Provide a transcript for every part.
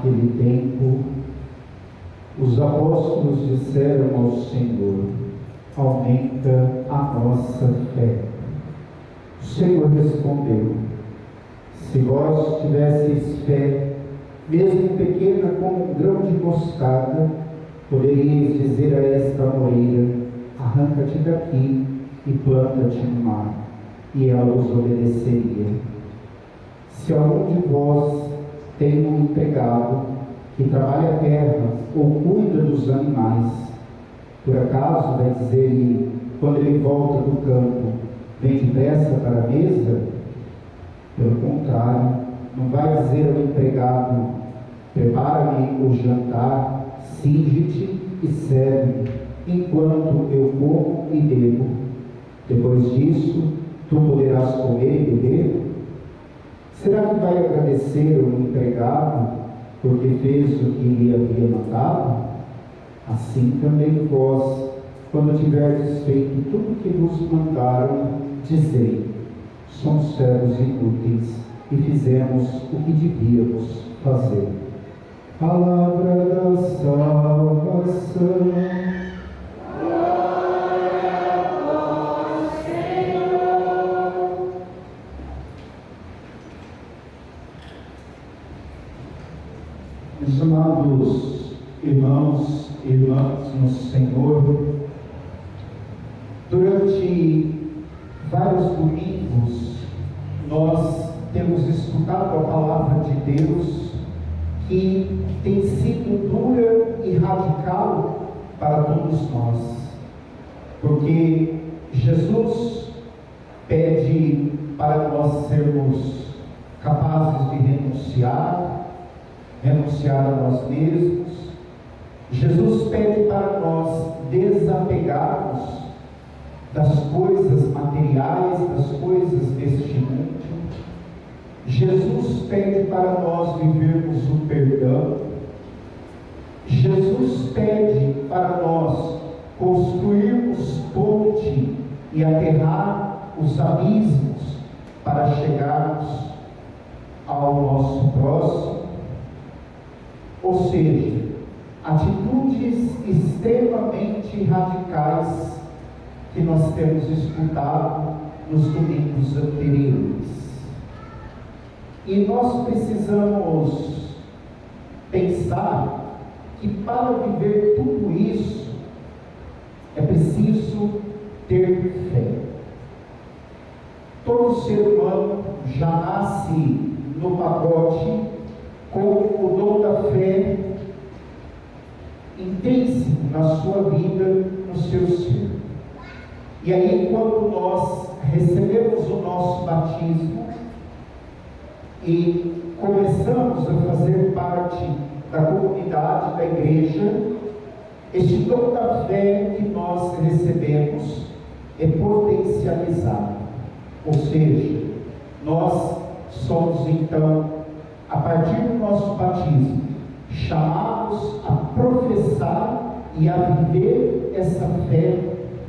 Naquele tempo, os apóstolos disseram ao Senhor: aumenta a nossa fé. O Senhor respondeu: se vós tivesseis fé, mesmo pequena como um grão de mostarda, poderíeis dizer a esta moreira: arranca-te daqui e planta-te no mar, e ela os obedeceria. Se algum de vós tem um empregado que trabalha a terra ou cuida dos animais, por acaso vai dizer-lhe, quando ele volta do campo: vem depressa para a mesa? Pelo contrário, não vai dizer ao empregado: prepara-me o jantar, cinge-te e serve-me, enquanto eu como e bebo. Depois disso, tu poderás comer e beber? Será que vai agradecer ao empregado porque fez o que lhe havia mandado? Assim também vós, quando tiverdes feito tudo o que vos mandaram, dizei: somos servos inúteis e fizemos o que devíamos fazer. Palavra da salvação. Meus amados irmãos e irmãs no Senhor, durante vários domingos nós temos escutado a palavra de Deus, que tem sido dura e radical para todos nós, porque Jesus pede para nós sermos capazes de renunciar a nós mesmos. Jesus pede para nós desapegarmos das coisas materiais, das coisas deste mundo. Jesus pede para nós vivermos o perdão. Jesus pede para nós construirmos ponte e aterrar os abismos para chegarmos ao nosso próximo. Ou seja, atitudes extremamente radicais que nós temos escutado nos domingos anteriores. E nós precisamos pensar que para viver tudo isso é preciso ter fé. Todo ser humano já nasce no pacote com o dom da fé intrínseco na sua vida, no seu ser. E aí, quando nós recebemos o nosso batismo e começamos a fazer parte da comunidade da igreja, este dom da fé que nós recebemos é potencializado. Ou seja, nós somos então, a partir do nosso batismo, chamados a professar e a viver essa fé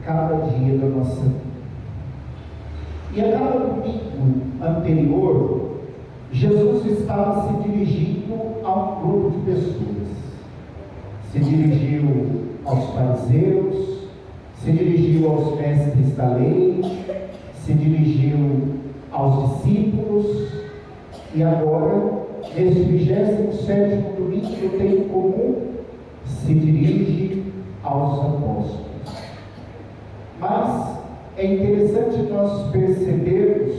cada dia da nossa vida. E a cada domingo anterior, Jesus estava se dirigindo a um grupo de pessoas. Se dirigiu aos fariseus, se dirigiu aos mestres da lei, se dirigiu aos discípulos, e agora, neste 27º domingo do tempo comum, se dirige aos apóstolos. Mas é interessante nós percebermos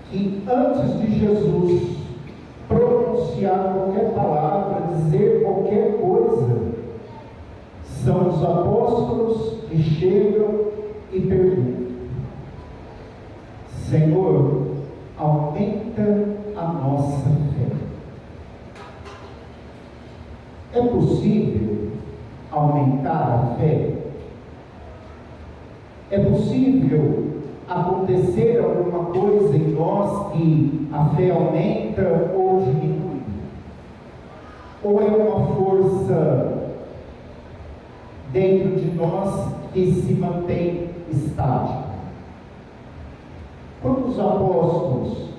que antes de Jesus pronunciar qualquer palavra, dizer qualquer coisa, são os apóstolos que chegam e perguntam: Senhor, aumenta a nossa fé. É possível aumentar a fé? É possível acontecer alguma coisa em nós que a fé aumenta ou diminui? Ou é uma força dentro de nós que se mantém estática? Quando os apóstolos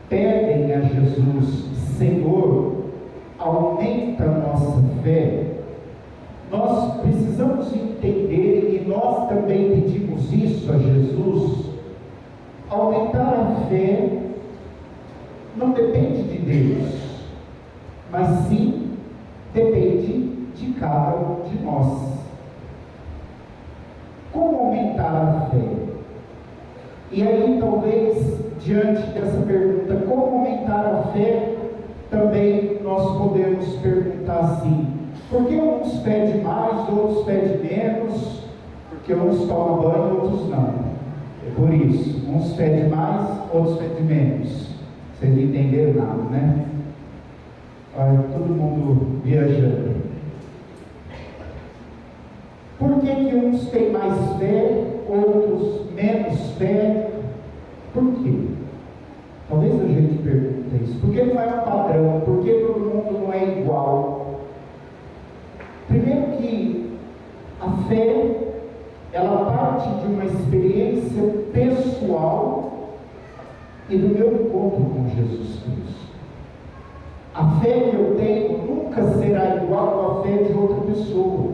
pedem a Jesus: Senhor, aumenta a nossa fé, nós precisamos entender, e nós também pedimos isso a Jesus. Aumentar a fé não depende de Deus, mas sim depende de cada um de nós. Como aumentar a fé? E aí, talvez, diante dessa pergunta, como aumentar a fé, também nós podemos perguntar assim: por que uns fedem mais, outros fedem menos? Porque uns tomam banho, outros não. É por isso, uns fedem mais, outros fedem menos. Vocês não entenderam nada, né? Olha, todo mundo viajando. Por que uns têm mais fé, outros menos fé? Por quê? Talvez a gente pergunte isso. Por que não é um padrão? Por que todo mundo não é igual? Primeiro que a fé, ela parte de uma experiência pessoal e do meu encontro com Jesus Cristo. A fé que eu tenho nunca será igual à fé de outra pessoa.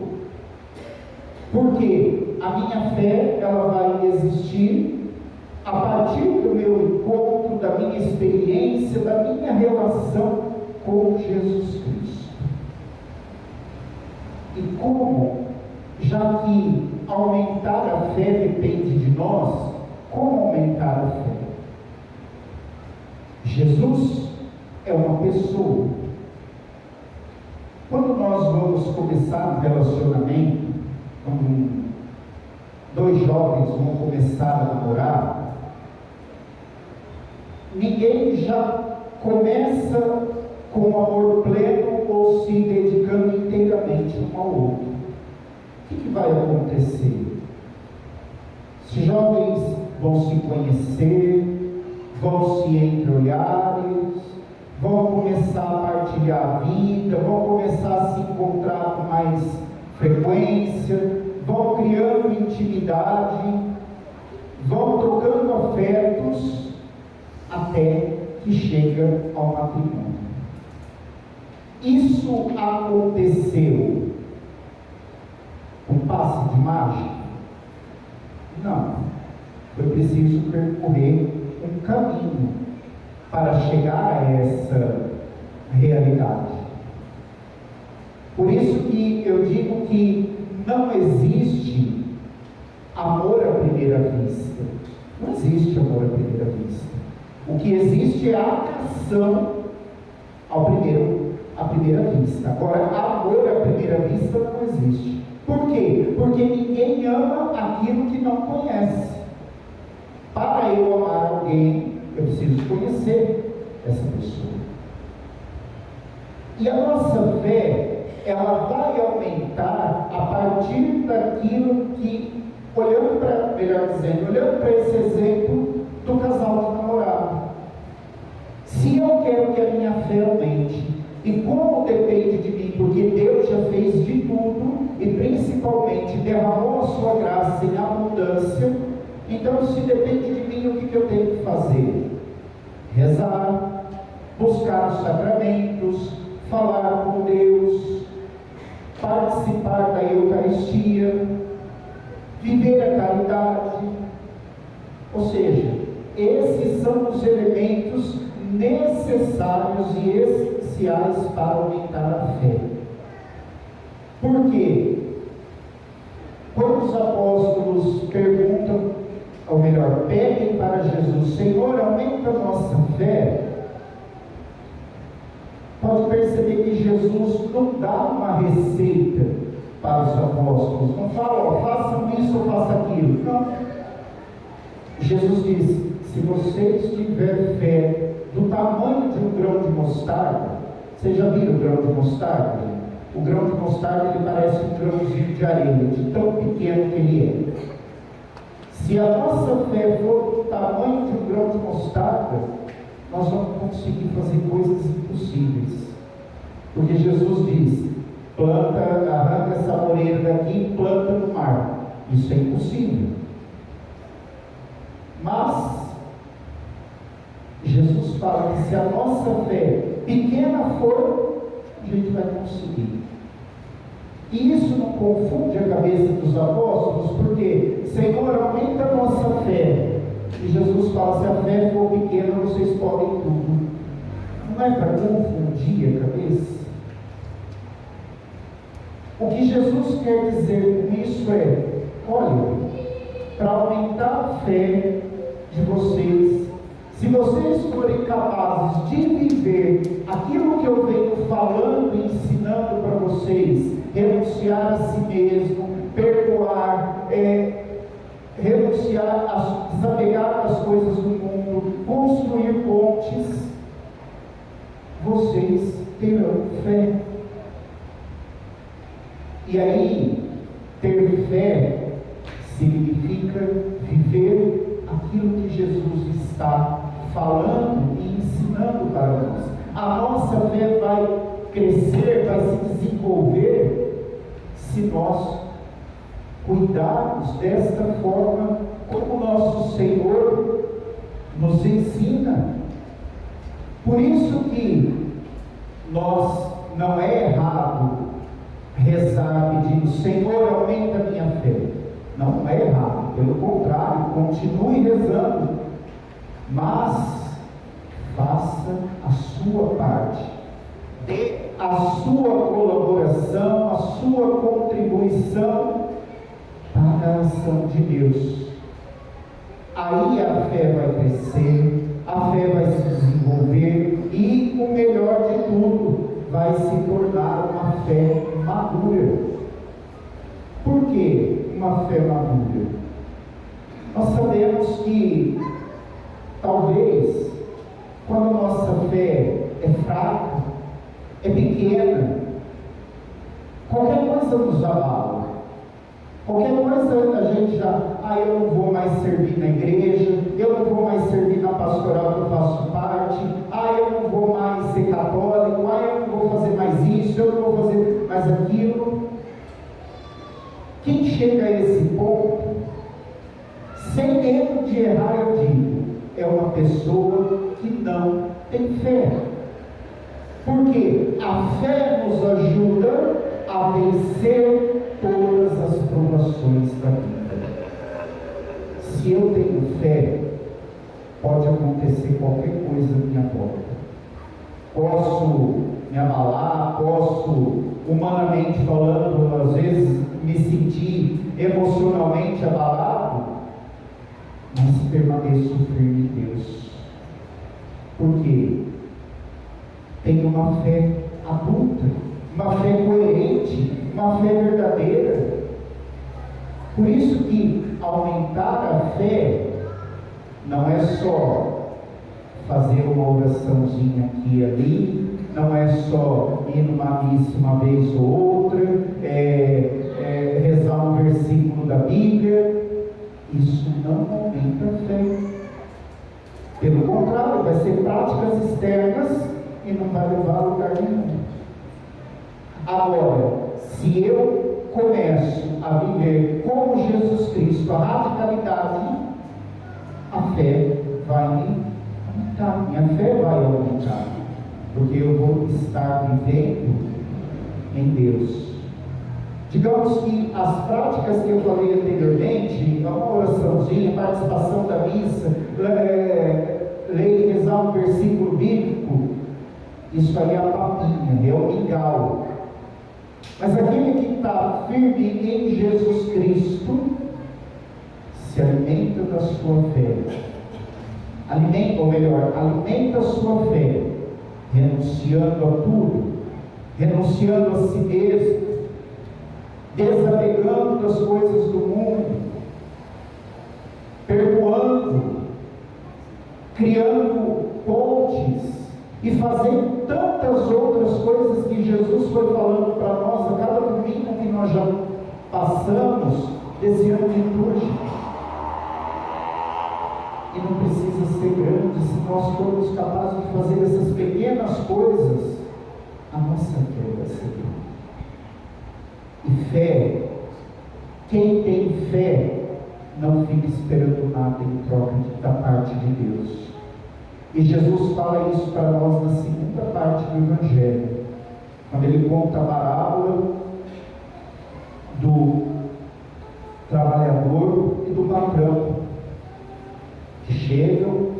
Porque a minha fé, ela vai existir a partir do meu encontro, da minha experiência, da minha relação com Jesus Cristo. E como, já que aumentar a fé depende de nós, como aumentar a fé? Jesus é uma pessoa. Quando nós vamos começar um relacionamento, quando dois jovens vão começar a namorar, ninguém já começa com amor pleno ou se dedicando inteiramente um ao outro. O que vai acontecer? Os jovens vão se conhecer, vão se entreolhar, vão começar a partilhar a vida, vão começar a se encontrar com mais frequência, vão criando intimidade, vão trocando afetos, até que chega ao matrimônio. Isso aconteceu com passe de mágica? Não. Foi preciso percorrer um caminho para chegar a essa realidade. Por isso que eu digo que não existe amor à primeira vista. Não existe amor à primeira vista. O que existe é a atração à primeira vista. Agora, amor à primeira vista não existe. Por quê? Porque ninguém ama aquilo que não conhece. Para eu amar alguém, eu preciso conhecer essa pessoa. E a nossa fé, ela vai aumentar a partir daquilo que, olhando para esse exemplo do casal de namorado. Se eu quero que a minha fé aumente, e como depende de mim, porque Deus já fez de tudo, e principalmente derramou a sua graça em abundância, então se depende de mim, o que eu tenho que fazer? Rezar, buscar os sacramentos, falar com Deus, participar da Eucaristia, viver a caridade. Ou seja, esses são os elementos necessários e essenciais para aumentar a fé. Por quê? Quando os apóstolos perguntam, ou melhor, pedem para Jesus: Senhor, aumenta a nossa fé, pode perceber que Jesus não dá uma receita para os apóstolos, não fala, façam isso ou façam aquilo. Não. Jesus diz: se vocês tiverem fé do tamanho de um grão de mostarda, vocês já viram o grão de mostarda? O grão de mostarda, ele parece um grãozinho de areia, de tão pequeno que ele é. Se a nossa fé for do tamanho de um grão de mostarda, nós vamos conseguir fazer coisas impossíveis. Porque Jesus diz: planta, arranca essa moreira daqui e planta no mar. Isso é impossível. Mas Jesus fala que se a nossa fé pequena for, a gente vai conseguir. E isso não confunde a cabeça dos apóstolos, porque, Senhor, aumenta a nossa fé. E Jesus fala, se a fé for pequena, vocês podem tudo. Não é para confundir a cabeça? O que Jesus quer dizer com isso é, olha, para aumentar a fé de vocês, se vocês forem capazes de viver aquilo que eu venho falando e ensinando para vocês, renunciar a si mesmo, perdoar, renunciar, desapegar das coisas do mundo, construir pontes, vocês terão fé. E aí, ter fé significa viver aquilo que Jesus está falando e ensinando para nós. A nossa fé vai crescer, vai se desenvolver se nós cuidarmos desta forma como nosso Senhor nos ensina. Por isso que nós, não é errado rezar pedindo, Senhor, aumenta a minha fé. Não é errado, pelo contrário, continue rezando, mas faça a sua parte, dê a sua colaboração, a sua contribuição para a ação de Deus. Aí a fé vai crescer, a fé vai se desenvolver e, o melhor de tudo, vai se tornar uma fé madura. Por que uma fé madura? Nós sabemos que, talvez, quando a nossa fé é fraca, é pequena, qualquer coisa nos abala. Qualquer coisa a gente já, eu não vou mais servir na igreja, eu não vou mais servir na pastoral que eu faço parte, eu não vou mais ser católico, eu não vou fazer mais isso, eu não vou fazer mais aquilo. Quem chega a esse ponto, sem medo de errar, eu digo, é uma pessoa que não tem fé. Porque a fé nos ajuda a vencer todas as provações da vida. Se eu tenho fé, pode acontecer qualquer coisa à minha volta. Posso me abalar, posso, humanamente falando, às vezes me sentir emocionalmente abalado, mas permaneço firme em Deus. Por quê? Tenho uma fé adulta, uma fé coerente, uma fé verdadeira. Por isso que aumentar a fé não é só fazer uma oraçãozinha aqui e ali, não é só ir numa missa uma vez ou outra, rezar um versículo da Bíblia. Isso não aumenta a fé. Pelo contrário, vai ser práticas externas e não vai levar a lugar nenhum. Agora, se eu começo a viver como Jesus Cristo, a radicalidade, a fé vai aumentar, minha fé vai aumentar, porque eu vou estar vivendo em Deus. Digamos que as práticas que eu falei anteriormente, uma oraçãozinha, participação da missa, ler e rezar um versículo bíblico, isso aí é a papinha, é o mingau. Mas aquele que está firme em Jesus Cristo se alimenta da sua fé. Alimenta a sua fé, renunciando a tudo, renunciando a si mesmo, desapegando das coisas do mundo, perdoando, criando pontes e fazendo tantas outras coisas que Jesus foi falando para nós a cada domingo que nós já passamos desse ano de liturgia. E não precisa ser grande. Se nós formos capazes de fazer essas pequenas coisas, a nossa fé vai ser grande. E fé, quem tem fé não fica esperando nada em troca da parte de Deus. E Jesus fala isso para nós na segunda parte do Evangelho. quando ele conta a parábola do trabalhador e do patrão, que chegam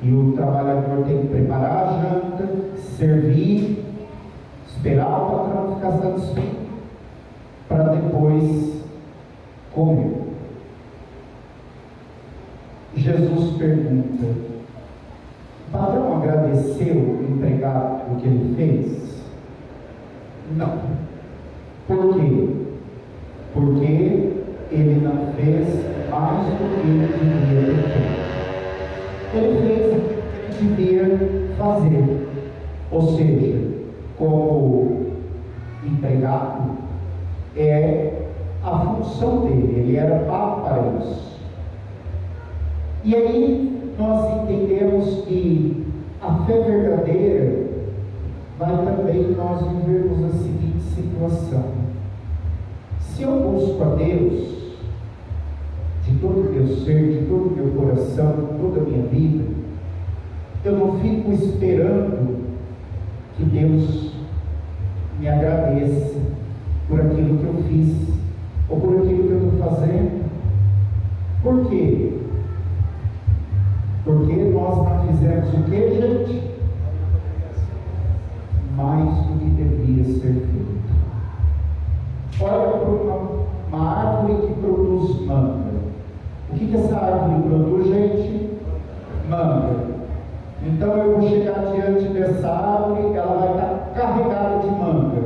e o trabalhador tem que preparar a janta, servir, esperar o patrão ficar satisfeito, para depois comer. Jesus pergunta: o patrão agradeceu o empregado pelo que ele fez? Não. Por quê? Porque ele não fez mais do que ele devia ter feito. Ele fez o que ele devia fazer. Ou seja, como empregado, é a função dele, ele era pago para isso. E aí nós entendemos que a fé verdadeira vai também nós vivermos a seguinte situação: se eu busco a Deus de todo o meu ser, de todo o meu coração, de toda a minha vida, eu não fico esperando que Deus me agradeça por aquilo que eu fiz, ou por aquilo que eu estou fazendo. Por quê? Porque nós não fizemos o que, gente? Mais do que devia ser feito. Olha para uma árvore que produz manga. O que essa árvore produz, gente? Manga. Então eu vou chegar diante dessa árvore, ela vai estar carregada de manga.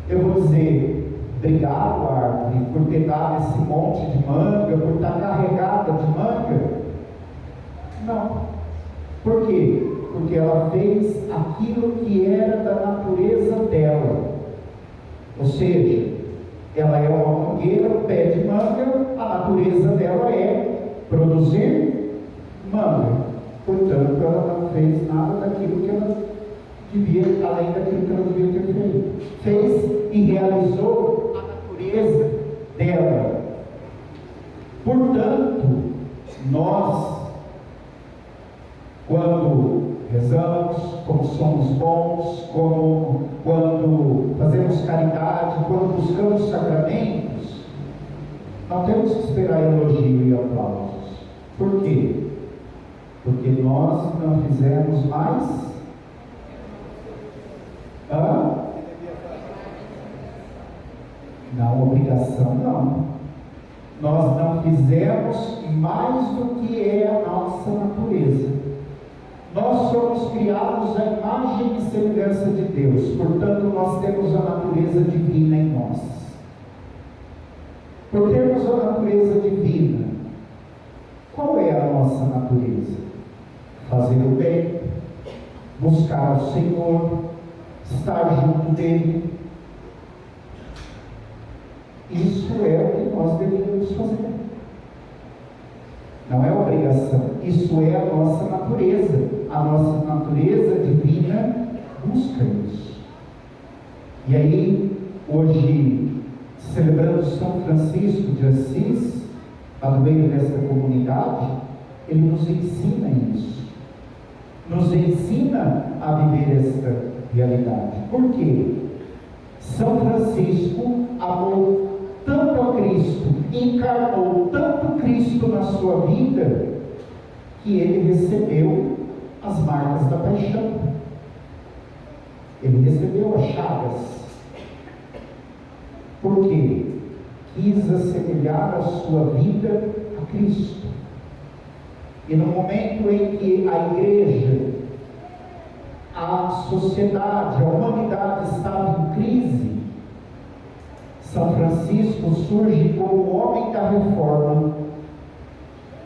Eu vou dizer: obrigado, árvore, por ter dado esse monte de manga, por estar carregada de manga? Não. Por quê? Porque ela fez aquilo que era da natureza dela. Ou seja, ela é uma mangueira, pé de manga, a natureza dela é produzir manga. Portanto, ela não fez nada daquilo que ela devia, além daquilo que ela devia ter feito. Fez e realizou a natureza dela. Portanto, nós, quando rezamos, como somos bons, quando fazemos caridade, quando buscamos sacramentos, não temos que esperar elogio e aplausos. Por quê? Porque nós não fizemos mais. Não, obrigação não. Nós não fizemos mais do que é a nossa natureza. Nós somos criados à imagem e semelhança de Deus, portanto nós temos a natureza divina em nós. Por termos a natureza divina, qual é a nossa natureza? Fazer o bem, buscar o Senhor, estar junto dele. Isso é o que nós deveríamos fazer. Não é obrigação, isso é a nossa natureza. A nossa natureza divina busca isso. E aí, hoje, celebrando São Francisco de Assis, lá no meio dessa comunidade, ele nos ensina isso. Nos ensina a viver esta realidade. Por quê? São Francisco amou tanto a Cristo, encarnou tanto Cristo na sua vida, que ele recebeu as marcas da paixão. Ele recebeu as chagas. Por quê? Quis assemelhar a sua vida a Cristo. E no momento em que a igreja, a sociedade, a humanidade estava em crise, São Francisco surge como o homem da reforma,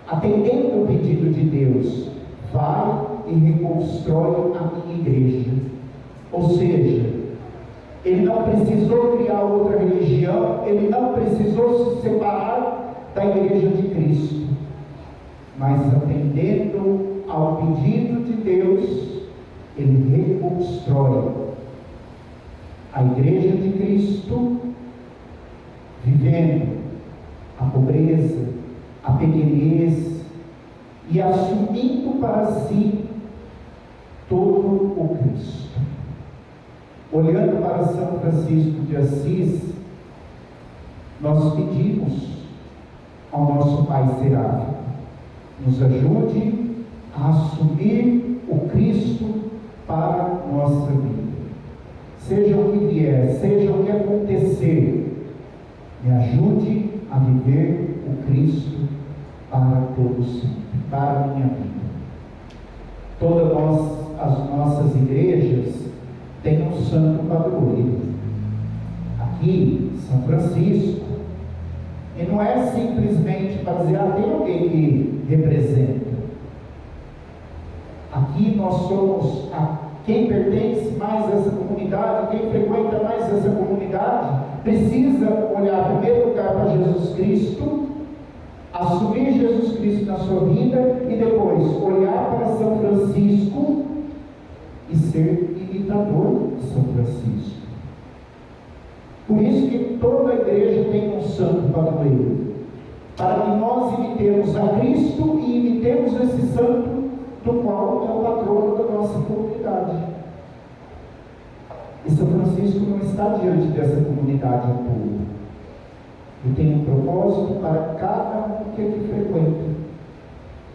atendendo o pedido de Deus: vai e reconstrói a minha igreja. Ou seja, ele não precisou criar outra religião, ele não precisou se separar da igreja de Cristo, mas atendendo ao pedido de Deus, ele reconstrói a igreja de Cristo, vivendo a pobreza, a pequenez e assumindo para si todo o Cristo. olhando para São Francisco de Assis, nós pedimos ao nosso Pai Seráfico, nos ajude a assumir o Cristo para a nossa vida. Seja o que vier, seja o que acontecer, me ajude a viver o Cristo para todo sempre, para a minha vida. Todas as nossas igrejas têm um santo padroeiro. Aqui, São Francisco. E não é simplesmente para dizer, tem alguém que representa. Aqui nós somos quem pertence mais a essa comunidade, quem frequenta mais essa comunidade, precisa olhar em primeiro lugar para Jesus Cristo, assumir Jesus Cristo na sua vida e depois olhar para São Francisco e ser imitador de São Francisco. Por isso que toda a igreja tem um santo padroeiro, para que nós imitemos a Cristo e imitemos esse santo do qual é o patrono da nossa comunidade. E São Francisco não está diante dessa comunidade ao todo. Ele tem um propósito para cada um que ele frequenta.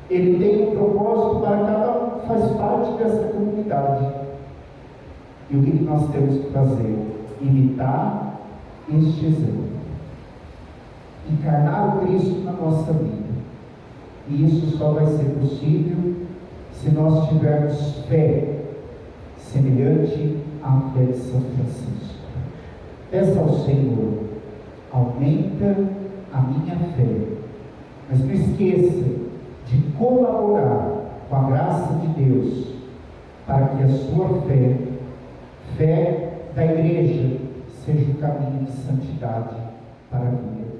Ele tem um propósito para cada um que faz parte dessa comunidade. E o que nós temos que fazer? Imitar este exemplo. Encarnar o Cristo na nossa vida. E isso só vai ser possível se nós tivermos fé semelhante à fé de São Francisco. Peça ao Senhor, aumenta a minha fé, mas não esqueça de colaborar com a graça de Deus, para que a sua fé da igreja, seja o caminho de santidade para a vida.